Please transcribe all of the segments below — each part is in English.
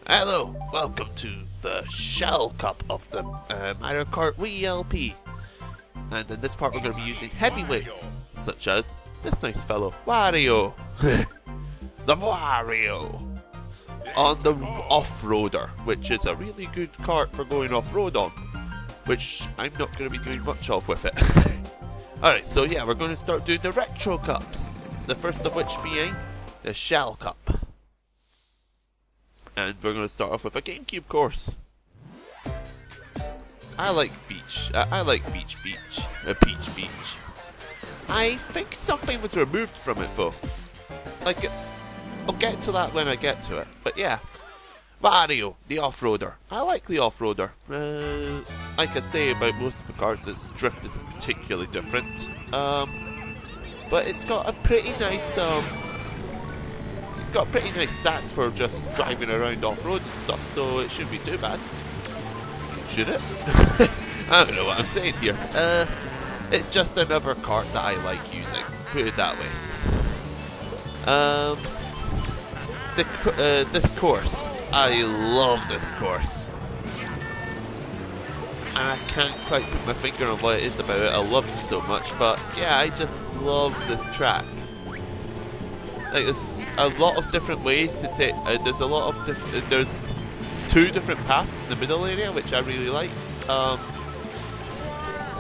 Hello, welcome to the Shell Cup of the Mario Kart Wii LP. And in this part we're going to be using heavyweights, such as this nice fellow, Wario. The Wario. On the off-roader, which is a really good kart for going off-road on. Which I'm not going to be doing much of with it. Alright, so yeah, we're going to start doing the Retro Cups. The first of which being the Shell Cup. And we're going to start off with a GameCube course. I like beach. I like beach. Peach beach. I think something was removed from it though. Like, I'll get to that when I get to it. But yeah, Wario, the off-roader. I like the off-roader. Like I say about most of the cars, its drift isn't particularly different. But it's got a pretty nice It's got pretty nice stats for just driving around off-road and stuff, so it shouldn't be too bad. Should it? I don't know what I'm saying here. It's just another kart that I like using. Put it that way. This course. I love this course. And I can't quite put my finger on what it is about it I love so much, but yeah, I just love this track. Like, there's a lot of different ways to take. There's a lot of different. There's two different paths in the middle area, which I really like.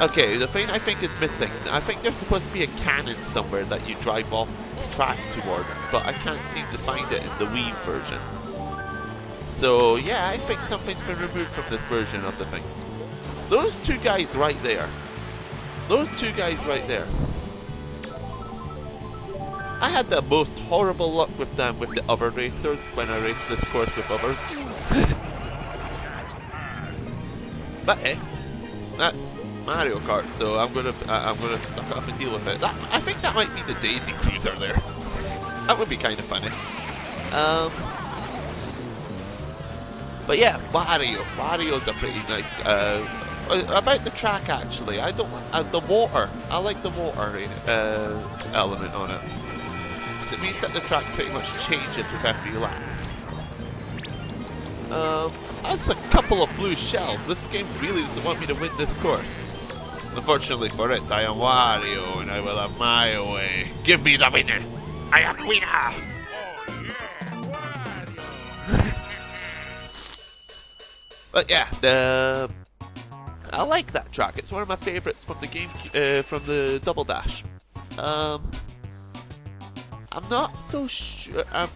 Okay, the thing I think is missing. I think there's supposed to be a cannon somewhere that you drive off track towards, but I can't seem to find it in the Wii version. So yeah, I think something's been removed from this version of the thing. Those two guys right there. Those two guys right there. I had the most horrible luck with them with the other racers when I raced this course with others. But hey, that's Mario Kart, so I'm gonna suck it up and deal with it. I think that might be the Daisy Cruiser there. That would be kind of funny. But yeah, Wario's a pretty nice. About the track actually, I don't the water. I like the water element on it. It means that the track pretty much changes with every lap. That's a couple of blue shells. This game really doesn't want me to win this course. Unfortunately for it, I am Wario and I will have my way. Give me the winner! I am the winner! But yeah, I like that track. It's one of my favourites from the game, from the Double Dash. I'm not so sure. I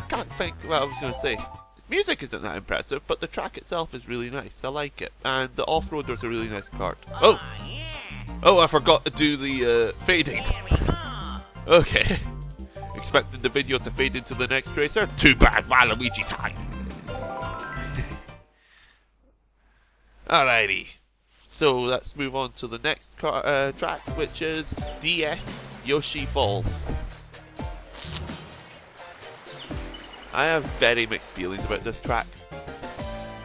can't think what I was going to say. Its music isn't that impressive, but the track itself is really nice. I like it. And the off-roader's a really nice kart. Oh, I forgot to do the fading. Okay. Expecting the video to fade into the next racer? Too bad, Waluigi time. Alrighty. So let's move on to the next track, which is DS Yoshi Falls. I have very mixed feelings about this track.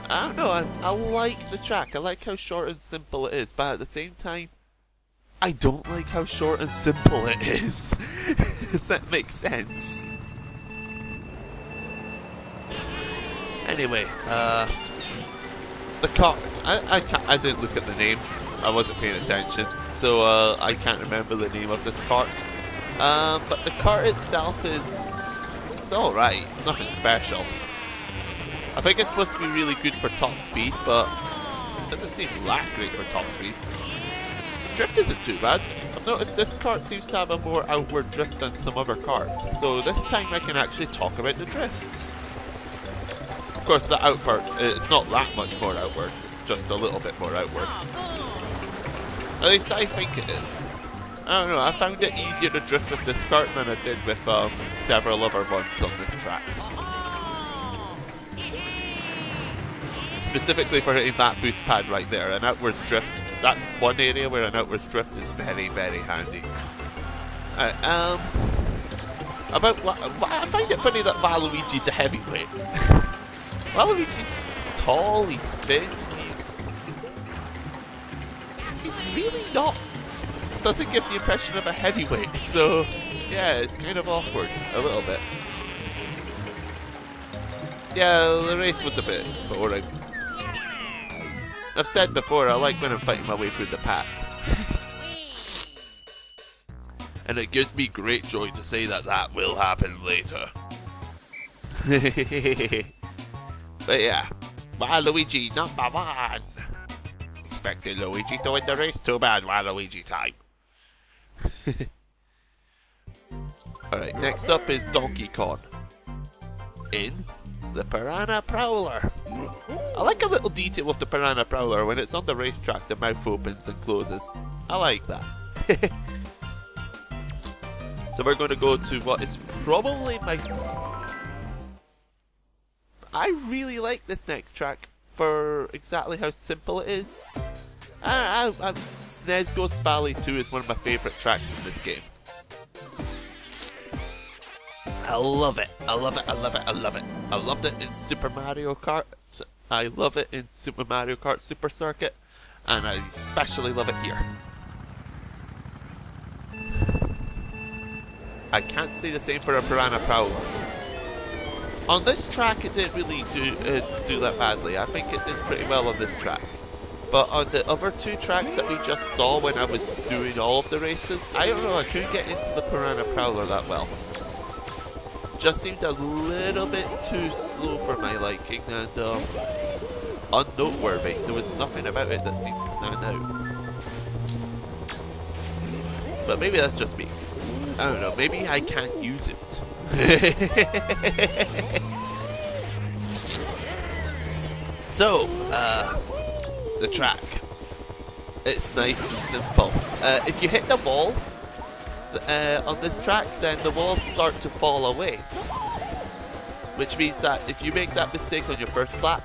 I don't know, I like the track. I like how short and simple it is, but at the same time, I don't like how short and simple it is. Does that make sense? Anyway, the kart. I didn't look at the names. I wasn't paying attention, so I can't remember the name of this kart. But the kart itself it's alright. It's nothing special. I think it's supposed to be really good for top speed, but it doesn't seem that great for top speed. Its drift isn't too bad. I've noticed this kart seems to have a more outward drift than some other karts, so this time I can actually talk about the drift. Of course, the outward, it's not that much more outward. It's just a little bit more outward. At least I think it is. I don't know, I found it easier to drift with this kart than I did with several other ones on this track. Specifically for hitting that boost pad right there, an outwards drift. That's one area where an outwards drift is very, very handy. I find it funny that Waluigi's a heavyweight. Waluigi's tall, he's thin, he's really not. Doesn't give the impression of a heavyweight, so yeah, it's kind of awkward a little bit. Yeah, the race was a bit boring. I've said before, I like when I'm fighting my way through the pack. And it gives me great joy to say that that will happen later. But yeah, Waluigi #1. Expected Luigi to win the race, too bad Waluigi time. Alright, next up is Donkey Kong. In the Piranha Prowler. I like a little detail with the Piranha Prowler. When it's on the racetrack, the mouth opens and closes. I like that. So we're going to go to what is probably my... I really like this next track for exactly how simple it is. SNES Ghost Valley 2 is one of my favourite tracks in this game. I love it. I love it. I love it. I love it. I loved it in Super Mario Kart. I love it in Super Mario Kart Super Circuit. And I especially love it here. I can't say the same for a Piranha Prowler. On this track it didn't really do that badly. I think it did pretty well on this track. But on the other two tracks that we just saw when I was doing all of the races, I don't know, I couldn't get into the Piranha Prowler that well. Just seemed a little bit too slow for my liking and unnoteworthy. There was nothing about it that seemed to stand out. But maybe that's just me. I don't know, maybe I can't use it. So, the track. It's nice and simple. If you hit the walls on this track, then the walls start to fall away. Which means that if you make that mistake on your first lap,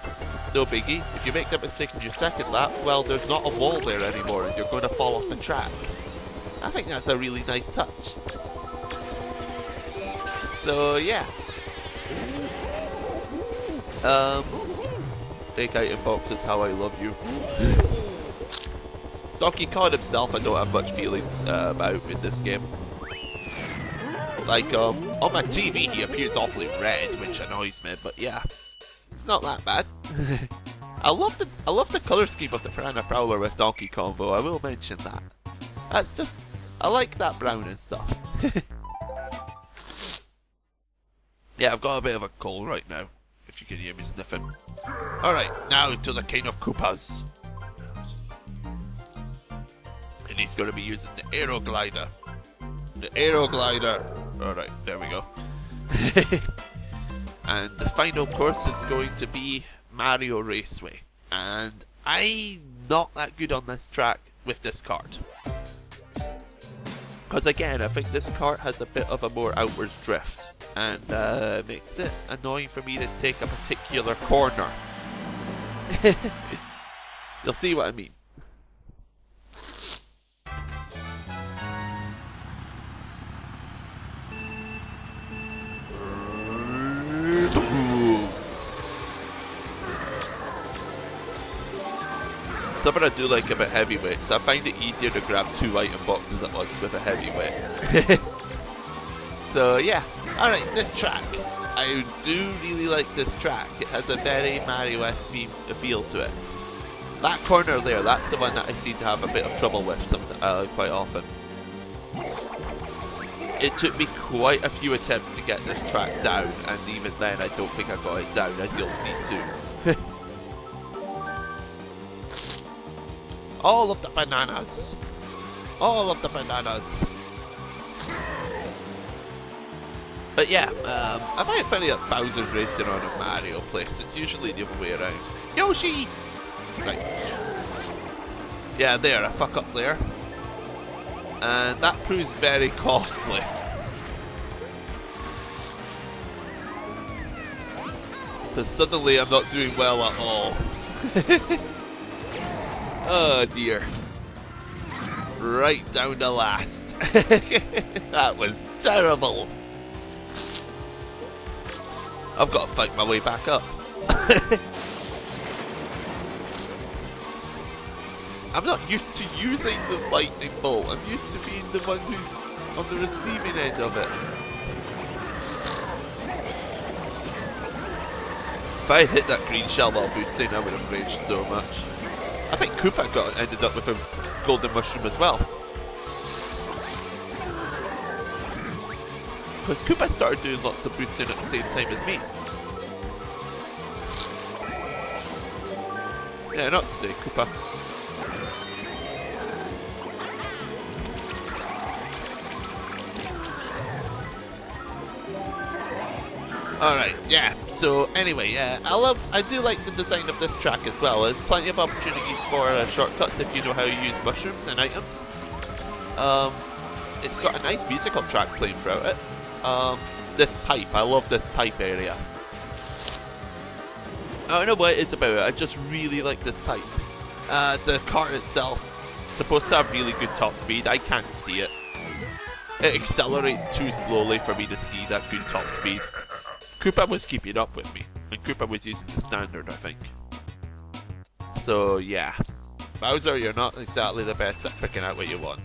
no biggie. If you make that mistake on your second lap, well, there's not a wall there anymore and you're going to fall off the track. I think that's a really nice touch. So, yeah. Fake item boxes, how I love you. Donkey Kong himself, I don't have much feelings about in this game. Like, on my TV, he appears awfully red, which annoys me, but yeah. It's not that bad. I love the color scheme of the Piranha Prowler with Donkey Kong, though, I will mention that. That's just... I like that brown and stuff. Yeah, I've got a bit of a cold right now, if you can hear me sniffing. Alright, now to the King of Koopas. And he's going to be using the Aero Glider. The Aero Glider. Alright, there we go. And the final course is going to be Mario Raceway. And I'm not that good on this track with this kart. Because again, I think this kart has a bit of a more outwards drift. And makes it annoying for me to take a particular corner. You'll see what I mean. Something I do like about heavyweights, I find it easier to grab 2 item boxes at once with a heavyweight. So yeah, alright, this track. I do really like this track. It has a very Mario-esque feel to it. That corner there, that's the one that I seem to have a bit of trouble with quite often. It took me quite a few attempts to get this track down, and even then I don't think I got it down, as you'll see soon. All of the bananas. All of the bananas. But yeah, I find it funny that Bowser's racing on a Mario place. It's usually the other way around. Yoshi! Right. Yeah, there, I fuck up there. And that proves very costly. Because suddenly I'm not doing well at all. Oh dear. Right down to last. That was terrible. I've got to fight my way back up. I'm not used to using the lightning bolt. I'm used to being the one who's on the receiving end of it. If I hit that green shell while boosting, I would have raged so much. I think Koopa ended up with a golden mushroom as well. Because Koopa started doing lots of boosting at the same time as me. Yeah, not today, Koopa. Alright, yeah, so anyway, yeah, I do like the design of this track as well. There's plenty of opportunities for shortcuts if you know how to use mushrooms and items. It's got a nice musical track playing throughout it. This pipe, I love this pipe area. I don't know what it is about it, I just really like this pipe. The cart itself is supposed to have really good top speed, I can't see it. It accelerates too slowly for me to see that good top speed. Koopa was keeping up with me, and Koopa was using the standard, I think. So yeah, Bowser, you're not exactly the best at picking out what you want.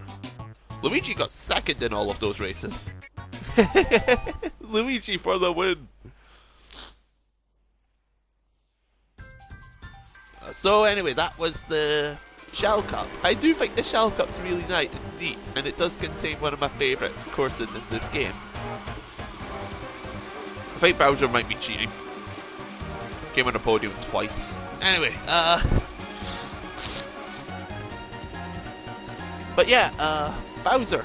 Luigi got second in all of those races. Luigi for the win. So anyway, that was the Shell Cup. I do think the Shell Cup's really neat, and it does contain one of my favourite courses in this game. I think Bowser might be cheating. Came on the podium twice. Anyway, but yeah, Bowser.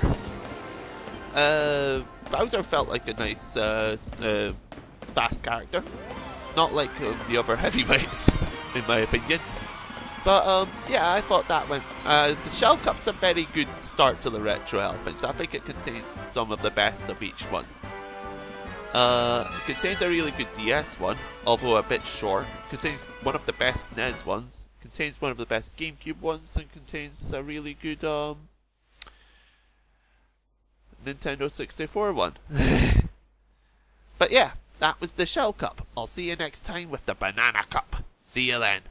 Bowser felt like a nice, fast character. Not like the other heavyweights, in my opinion. But, yeah, I thought that went... the Shell Cup's a very good start to the retro elements. I think it contains some of the best of each one. It contains a really good DS one, although a bit short. Contains one of the best SNES ones. Contains one of the best GameCube ones, and contains a really good Nintendo 64 one. But yeah, that was the Shell Cup. I'll see you next time with the Banana Cup. See you then.